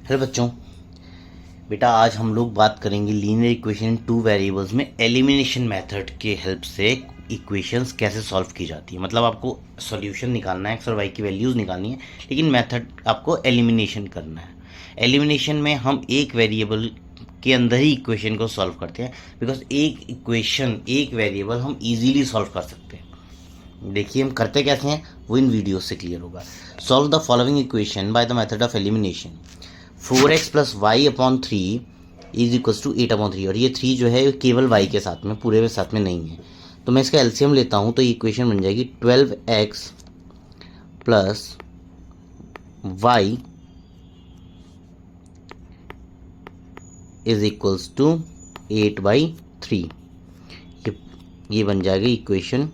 Hello बच्चों, बेटा आज हम लोग बात करेंगे लीनियर इक्वेशन टू वेरिएबल्स में एलिमिनेशन मेथड के हेल्प से इक्वेशंस कैसे सॉल्व की जाती है। मतलब आपको सॉल्यूशन निकालना है, एक्स और वाई की वैल्यूज़ निकालनी है, लेकिन मेथड आपको एलिमिनेशन करना है। एलिमिनेशन में हम एक वेरिएबल के अंदर ही इक्वेशन को सॉल्व करते हैं, बिकॉज एक इक्वेशन एक वेरिएबल हम इजीली सॉल्व कर सकते हैं। देखिए हम करते कैसे हैं वो इन वीडियो से क्लियर होगा। Solve the following equation by the method of elimination. 4x plus y upon three is equals to 8/3। और ये 3 जो है केवल y के साथ में, पूरे के साथ में नहीं है। तो मैं इसका एलसीएम लेता हूँ तो ये इक्वेशन बन जाएगी 12x plus y is equals to 8/3। ये बन जाएगी इक्वेशन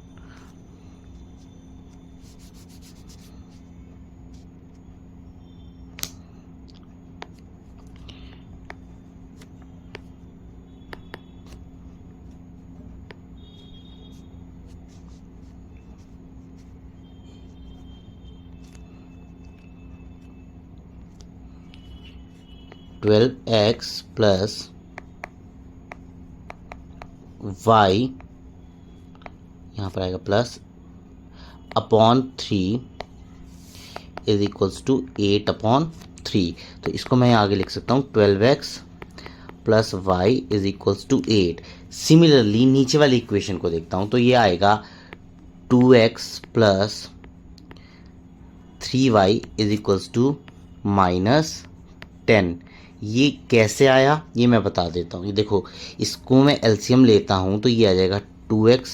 12x प्लस वाई, यहाँ पर आएगा plus upon 3 is equals to 8/3। तो इसको मैं आगे लिख सकता हूँ 12x plus y is equals to 8। Similarly नीचे वाली इक्वेशन को देखता हूँ तो ये आएगा 2x plus 3y is equals to -10। ये कैसे आया ये मैं बता देता हूँ। ये देखो, इसको मैं एलसीएम लेता हूँ तो ये आ जाएगा 2x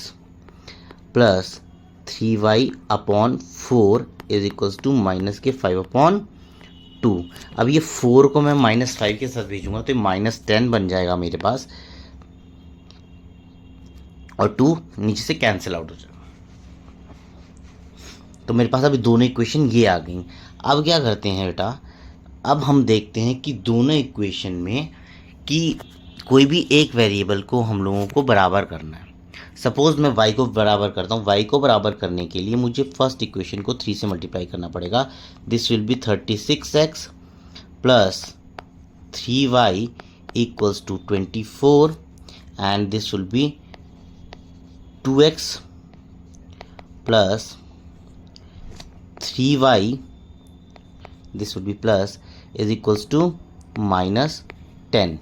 plus 3y upon 4 is equals to -5/2। अब ये 4 को मैं -5 के साथ भेजूंगा तो ये -10 बन जाएगा मेरे पास, और 2 नीचे से कैंसिल आउट हो जाएगा। तो मेरे पास अभी दोनों इक्वेशन ये आ गई। अब क्या करते हैं बेटा, अब हम देखते हैं कि दोनों इक्वेशन में कि कोई भी एक वेरिएबल को हम लोगों को बराबर करना है। सपोज मैं y को बराबर करता हूँ। y को बराबर करने के लिए मुझे फर्स्ट इक्वेशन को 3 से मल्टीप्लाई करना पड़ेगा। This will be 36x plus 3y equals to 24 and this will be 2x plus 3y, this will be plus is equals to -10।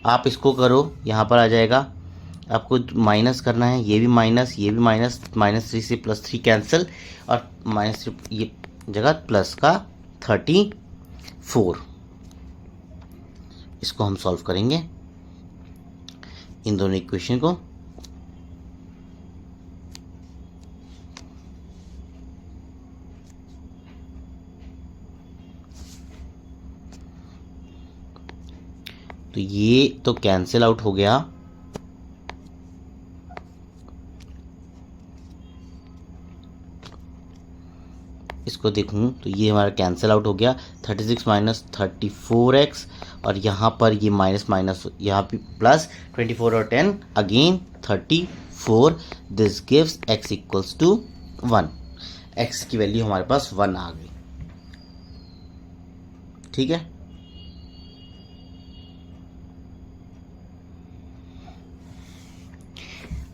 आप इसको करो, यहाँ पर आ जाएगा। आपको माइनस करना है, ये भी माइनस, ये भी माइनस, -3 से +3 कैंसिल, और -3 ये जगह प्लस का 34। इसको हम सॉल्व करेंगे इन दोनों इक्वेशन को। तो ये तो कैंसिल आउट हो गया, इसको देखूं तो ये हमारा कैंसिल आउट हो गया। 36 माइनस 34x, और यहाँ पर ये माइनस माइनस, यहाँ पे प्लस 24 और 10 again 34। This gives x equals to 1। x की वैल्यू हमारे पास 1 आ गई। ठीक है,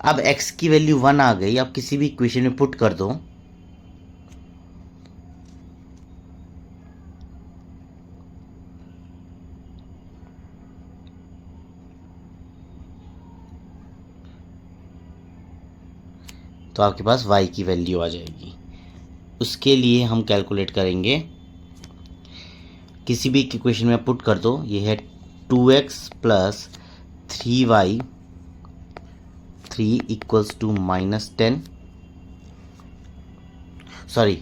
अब x की वैल्यू 1 आ गई। अब किसी भी इक्वेशन में पुट कर दो, तो आपके पास y की वैल्यू आ जाएगी। उसके लिए हम कैलकुलेट करेंगे, किसी भी इक्वेशन में पुट कर दो। ये है 2x plus 3y 3 equals to -10, sorry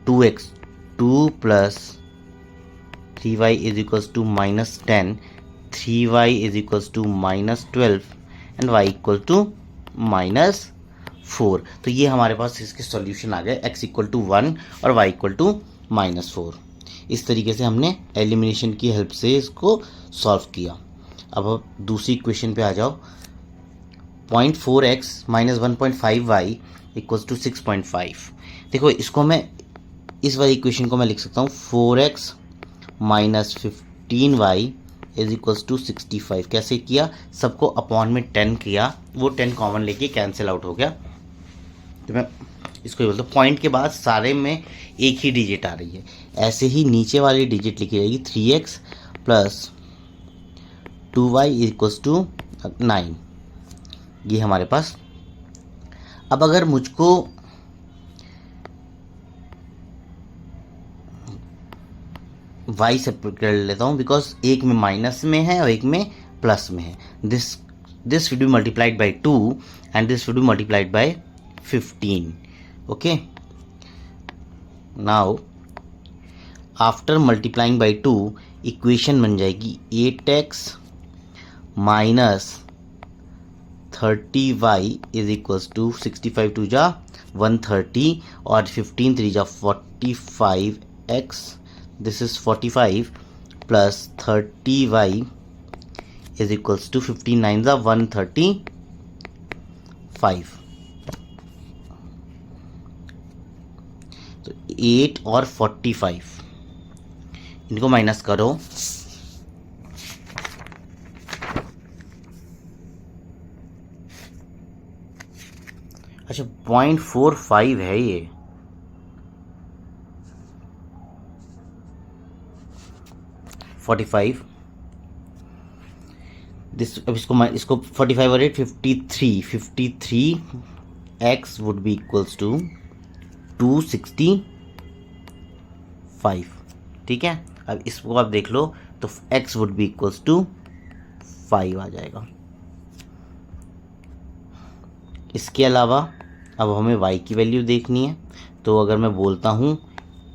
2x 2 plus 3y is equals to -10, 3y is equals to -12 and y equal to -4। तो ये हमारे पास इसके सॉल्यूशन आ गए, x इक्वल टू 1 और y इक्वल टू -4। इस तरीके से हमने एलिमिनेशन की हेल्प से इसको सॉल्व किया। अब दूसरी इक्वेशन पे आ जाओ। 0.4x minus 1.5y equals to 6.5। देखो, इसको मैं इस वाली इक्वेशन को मैं लिख सकता हूँ 4x minus 15y is equals to 65। कैसे किया, सबको अपॉन में 10 किया, वो 10 कॉमन लेके कैंसिल आउट हो गया। तो मैं इसको बोलता हूँ पॉइंट के बाद सारे में एक ही डिजिट आ रही है। ऐसे ही नीचे वाली डिजिट लिखी रहेगी 3x plus 2y equals to 9। ये हमारे पास। अब अगर मुझको y सेपरेट कर लेता हूँ, बिकॉज एक में माइनस में है और एक में प्लस में है। This will be multiplied by 2 and this will be multiplied by 15। Okay, now after multiplying by 2 equation बन जाएगी 8x minus 30y is equals to 65 टू जा 130 और 15 3 जा 45x, this is 45 plus 30y is equals to 15 9 जा 135। तो 8 और 45 इनको माइनस करो, अच्छा 0.45 है ये। दिस, अब इसको 45 और 8 53 x would be equals to 265। ठीक है, अब इसको आप देख लो तो x would be equals to 5 आ जाएगा। इसके अलावा अब हमें y की वैल्यू देखनी है, तो अगर मैं बोलता हूँ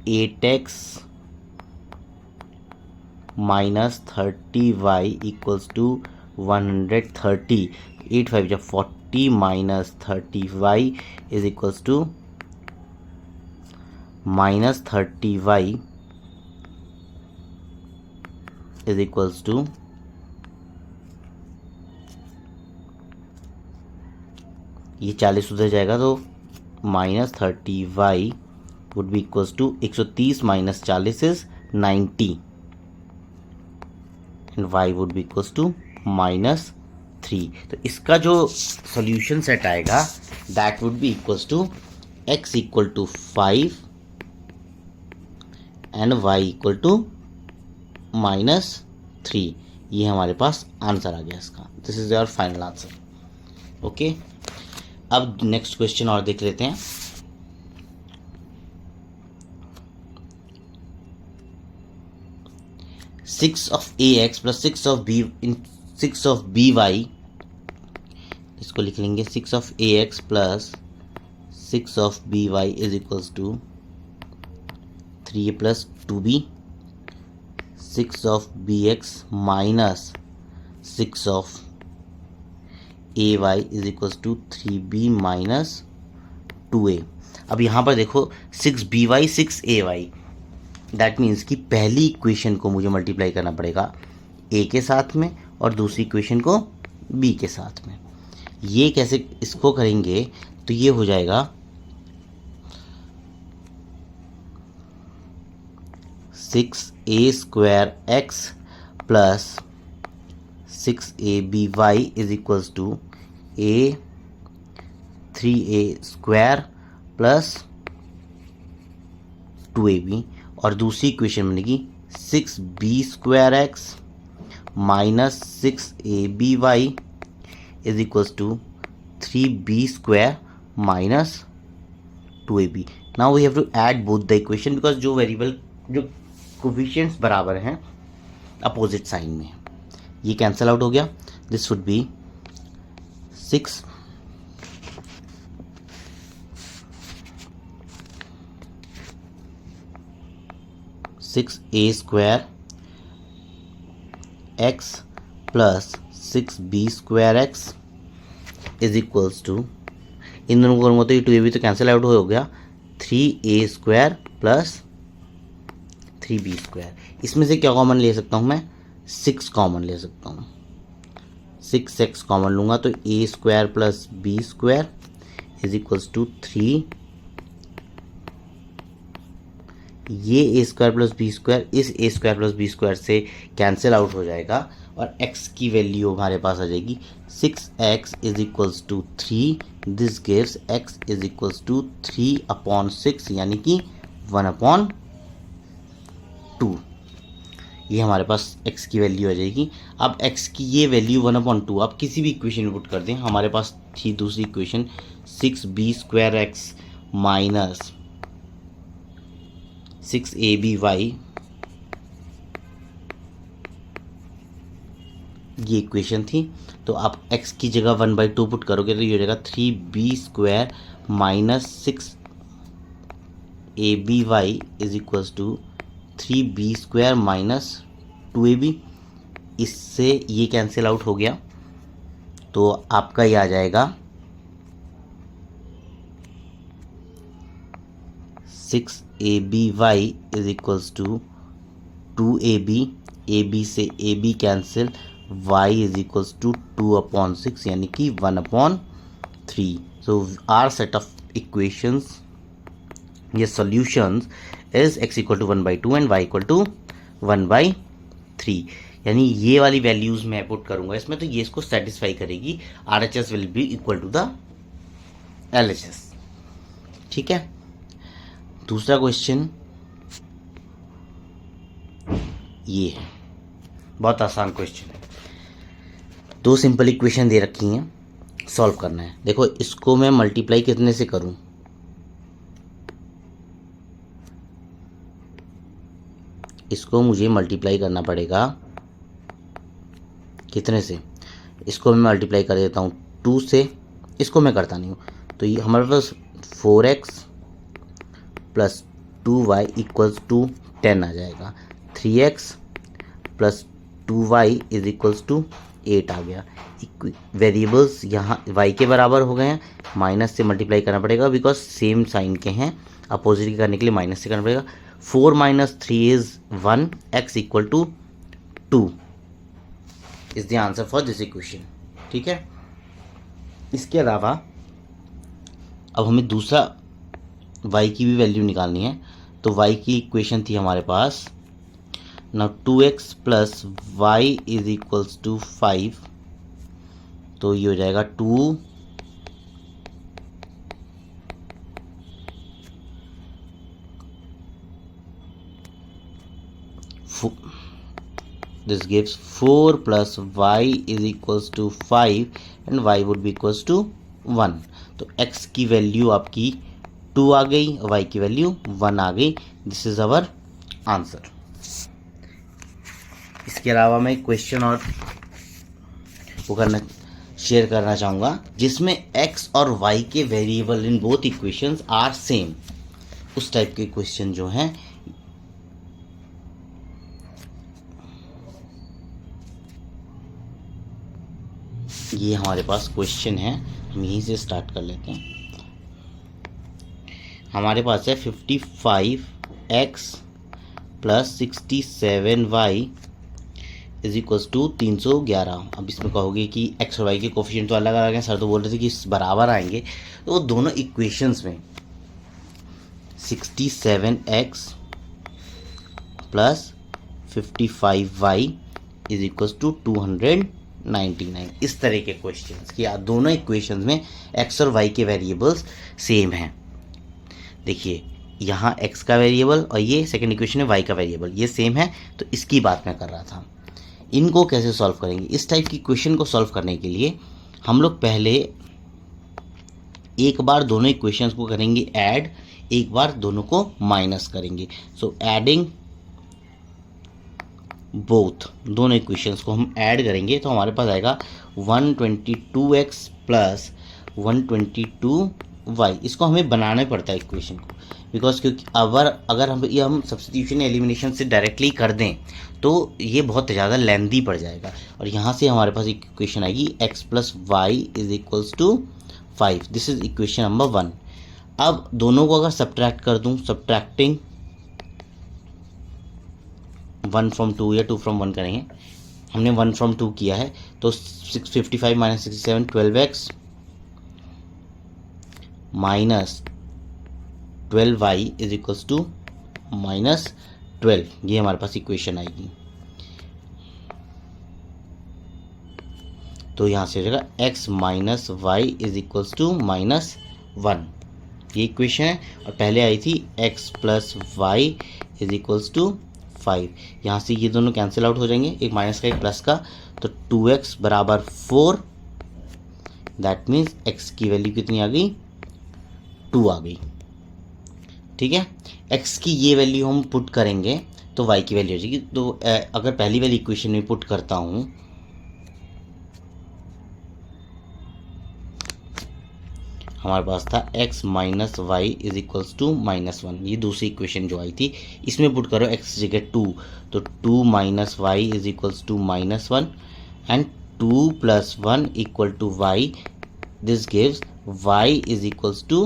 8x minus 30y equals to 130, 8 5 जब 40 minus 30y is equals to minus 30y is equals to ये 40 उधर जाएगा तो minus 30y would be equals to 130 minus 40 is 90 and y would be equals to minus 3। तो इसका जो सॉल्यूशन सेट आएगा that would be equals to x equal to 5 and y equal to minus 3। ये हमारे पास आंसर आ गया इसका। This is your final answer. Okay, अब नेक्स्ट क्वेश्चन और देख लेते हैं। Six of a x plus 6 of b इन 6 ऑफ बी वाई, इसको लिख लेंगे 6 of a x plus 6 of b y is equals to 3 plus 2b, 6 of b x minus 6 of a y is equals to 3b minus 2a। अब यहाँ पर देखो 6by 6ay, that means कि पहली equation को मुझे मल्टीप्लाई करना पड़ेगा a के साथ में और दूसरी इक्वेशन को b के साथ में। ये कैसे इसको करेंगे, तो ये हो जाएगा 6a square x plus 6aby is equals to a 3a square plus 2ab, और दूसरी इक्वेशन बनेगी 6b square x minus 6aby is equals to 3b square minus 2ab। Now we have to add both the equation because जो variable जो coefficients बराबर हैं opposite sign में, ये cancel out हो गया। This would be 6a square x plus 6b square x is equals to, इन दोनों को करूँगा तो ये 2ab तो कैंसिल आउट हो गया, 3a square plus 3b square. इसमें से क्या कॉमन ले सकता हूँ मैं, 6 कॉमन ले सकता हूँ, 6x कॉमन लूँगा तो a square plus b square is equals to 3 ये a square plus b square इस a square plus b square से कैंसिल आउट हो जाएगा और x की वैल्यू हमारे पास आ जाएगी 6x is equals to 3। This gives x is equals to 3/6 यानी कि 1/2। ये हमारे पास x की वैल्यू आ जाएगी। अब x की ये वैल्यू 1/2 आप किसी भी इक्वेशन में पुट कर दें। हमारे पास थी दूसरी equation 6b² x minus 6aby, ये इक्वेशन थी। तो आप x की जगह 1/2 पुट करोगे तो ये हो जाएगा 3b² minus 6aby is equals to 3b² minus 2ab। इससे ये कैंसिल आउट हो गया तो आपका ये आ जाएगा 6aby is equals to 2ab, ab से ab cancel, y is equals to 2/6 यानी कि 1/3। So our set of equations ये solutions is x equal to 1/2 and y equal to 1/3। यानी ये वाली वैल्यूज मैं पुट करूंगा इसमें तो ये इसको सेटिस्फाई करेगी। RHS will be equal to the LHS। ठीक है, दूसरा क्वेश्चन ये है, बहुत आसान क्वेश्चन है। दो सिंपल इक्वेशन दे रखी हैं, सॉल्व करना है। देखो इसको मैं मल्टीप्लाई कितने से करूं, इसको मुझे मल्टीप्लाई करना पड़ेगा कितने से, इसको मैं मल्टीप्लाई कर देता हूँ 2 से, इसको मैं करता नहीं हूँ। तो ये हमारे पास 4x plus 2y equals to 10 आ जाएगा। 3x plus 2y is equals to 8 आ गया। वेरिएबल्स यहाँ y के बराबर हो गए हैं, माइनस से मल्टीप्लाई करना पड़ेगा बिकॉज सेम साइन के हैं, अपोजिट करने के लिए माइनस से करना पड़ेगा। 4 minus 3 is 1, x equal to 2 is the answer for this equation. ठीक है, इसके अलावा अब हमें दूसरा y की भी वैल्यू निकालनी है। तो y की इक्वेशन थी हमारे पास, now 2x plus y is equals to 5। तो ये हो जाएगा 2 this gives 4 plus y is equals to 5 and y would be equals to 1। तो x की वैल्यू आपकी 2 आ गई, y की वैल्यू 1 आ गई। This is our answer. इसके अलावा मैं क्वेश्चन और शेयर करना चाहूँगा जिसमें x और y के variable in both equations are same. उस टाइप के क्वेश्चन जो हैं ये हमारे पास क्वेश्चन है, हम यहीं से स्टार्ट कर लेते हैं। हमारे पास है 55x plus 67y is equals to 311। अब इसमें कहोगे कि x और y के कोफिशिएंट तो अलग अलग हैं, सर तो बोल रहे थे कि बराबर आएंगे। तो दोनों इक्वेशंस में 67x plus 55y is equals to 299। इस तरह के क्वेश्चंस कि दोनों इक्वेशंस में x और y के वेरिएबल्स सेम हैं। देखिए यहाँ x का वेरिएबल और ये सेकंड इक्वेशन है y का वेरिएबल, ये सेम है। तो इसकी बात मैं कर रहा था। इनको कैसे सॉल्व करेंगे, इस टाइप की क्वेश्चन को सॉल्व करने के लिए हम लोग पहले एक बार दोनों इक्वेशंस को करेंगे ऐड, एक बार दोनों को माइनस करेंगे। सो एडिंग बोथ, दोनों इक्वेशंस को हम ऐड करेंगे तो हमारे पास आएगा 122x प्लस 122y। इसको हमें बनाना पड़ता है इक्वेशन को, बिकॉज क्योंकि अगर हम सब्स्टिट्यूशन एलिमिनेशन से डायरेक्टली कर दें तो ये बहुत ज़्यादा लेंदी पड़ जाएगा। और यहाँ से हमारे पास एक इक्वेशन आएगी x plus y is equals to 5। This is equation number 1। अब दोनों को अगर सब्ट्रैक्ट कर दूँ, सब्ट्रैक्टिंग 1 फ्रॉम 2 या 2 फ्रॉम 1 करेंगे, हमने 1 फ्रॉम 2 किया है। तो 655 minus 67 12x minus 12y is equals to minus 12, ये हमारे पास इक्वेशन आएगी। तो यहाँ से हो जाएगा x minus y is equals to -1, ये इक्वेशन है। और पहले आई थी x plus y is equals to 5, यहाँ से ये दोनों कैंसिल आउट हो जाएंगे, एक माइनस का एक प्लस का, तो 2x बराबर 4, दैट मीन्स x की वैल्यू कितनी आ गई, 2 आ गई। ठीक है, x की ये वैल्यू हम पुट करेंगे तो y की वैल्यू हो जाएगी। तो अगर पहली वाली इक्वेशन में पुट करता हूँ, हमारे पास था x minus y is equals to -1, ये दूसरी इक्वेशन जो आई थी, इसमें पुट करो x जगह 2, तो 2 minus y is equals to -1 and 2 plus 1 equal to y, this gives y is equals to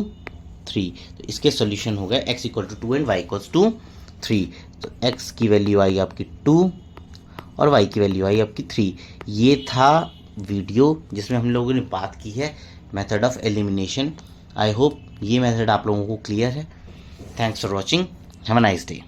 3। तो इसके सॉल्यूशन हो गए x equal to 2 and y equals to 3। तो x की वैल्यू आई आपकी 2 और y की वैल्यू आई आपकी 3। ये था वीडियो जिसमें हम लोगों ने बात की है method of elimination. I hope ये मेथड आप लोगों को क्लियर है। Thanks for watching, have a nice day.